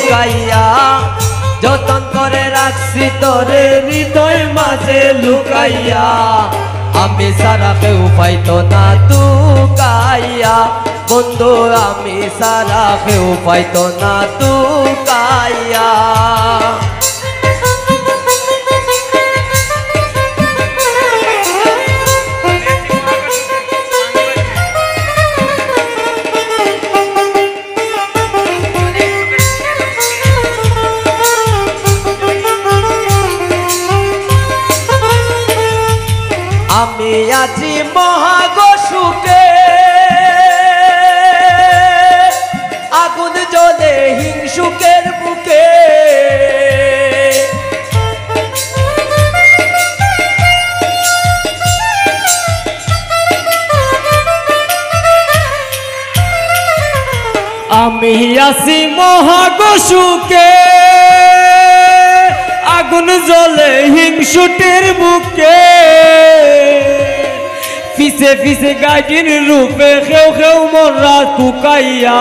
লুকাইয়া যতন করে রাখছি তোরে হৃদয় মাঝে লুকাইয়া আমি সারা কেউ পাইতো না তুকাইয়া বন্ধু আমি সারা কেউ পাইতো না তুকাইয়া আমি আছি মহাগো সুখে আগুন জ্বলে হিংসুকের বুকে আমি আছি মহাগো সুখে আগুন জ্বলে হিংসুটের বুকে ফিসে ফিসে গাইটির রূপে খেউ খেউ মরা কুকাইয়া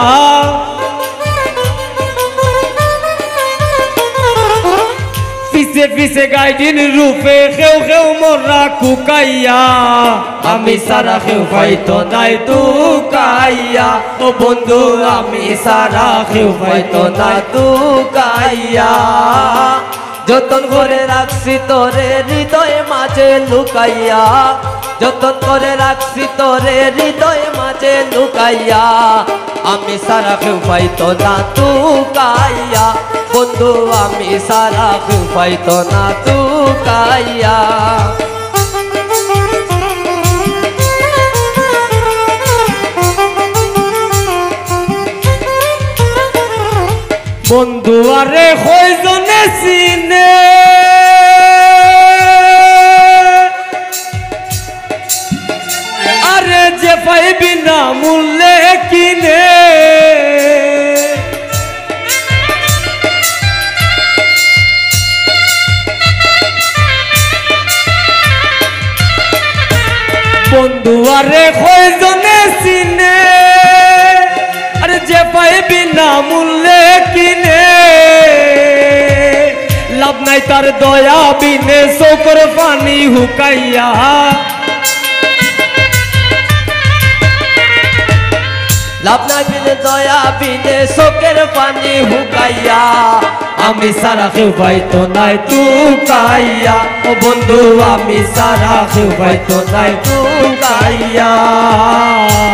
ফিসে ফিসে গাইটির রূপে খেউ খেউ মরা কুকাইয়া আমি সারা খেউ পাইতো নাই তুকাইয়া ও বন্ধু আমি সারা খেউ পাইতো না তুকাইয়া যতন করে রাখছি তোরে হৃদয় মাঝে লুকাইয়া যতন করে রাখছি তোরে হৃদয় মাঝে লুকাইয়া আমি সারা কেউ পাইতো না তুকাইয়া বন্ধু আমি সারা কেউ পাইতো না তুকাইয়া বন্ধু আরে কয়জনে চিনে আরে যে পাইবি না মূল্যে কিনে বন্ধু আরে কয়জনে চিনে আরে যে পাইবি না মূল্যে কিনে লাভ নাই তার দয়া বিনে চোখের পানি হুকাইয়া লাভ নাই বিনে দয়া বিনে চোখের পানি হুকাইয়া আমি সারা কেউ পাইতো নাই তুকাইয়া ও বন্ধু আমি সারা কেউ পাইতো নাই তুকাইয়া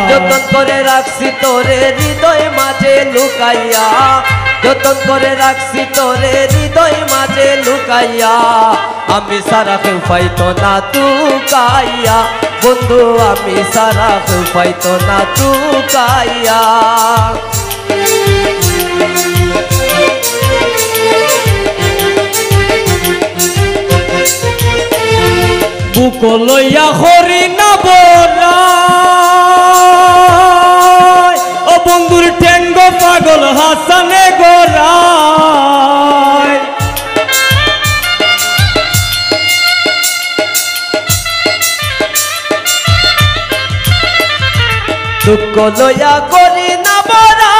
যতন করে রাখছি তোরে হৃদয় মাঝে লুকাইয়া যতন করে রাখছি তোরে হৃদয় মাঝে লুকাইয়া আমি সারা কেউ পাইতো না তুকাইয়া বন্ধু আমি সারা কেউ পাইতো না তুকাইয়া বুক লইয়া হরি না বলা ও বন্ধুর ঠেঙ্গ পাগল হাসানে গোরায় দুঃখ লইয়া করি না বরা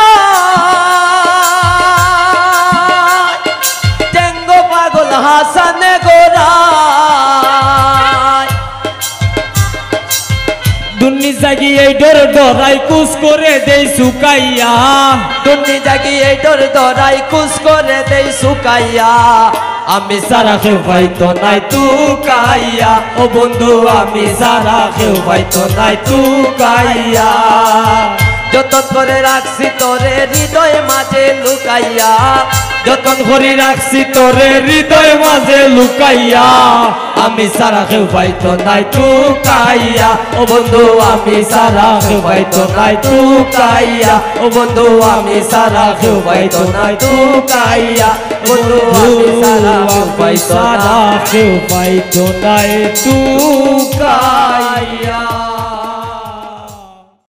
টেঙ্গ পাগল হাসানে গোরা দুর্নি জাগি এই ডর ডরাই কুস করে দেই শুকাইয়া দুর্নি জাগি এই ডর ডরাই কুস করে দেই শুকাইয়া আমি সারা কেউ পাইতো নাই তুকাইয়া ও বন্ধু আমি সারা কেউ পাইতো নাই তুকাইয়া যতন করে রাখছি তোরে হৃদয় মাঝে লুকাইয়া যতন করে রাখছি তোরে হৃদয় মাঝে লুকাইয়া আমি সারা কেউ পাইতো নাই তুকাইয়া ও বন্ধু আমি সারা কেউ পাইতো নাই তুকাইয়া ও বন্ধু আমি সারা কেউ পাইতো নাই তুকাইয়া বন্ধু আমি সারা কেউ পাইতো সারা কেউ পাইতো নাই তুকাইয়া।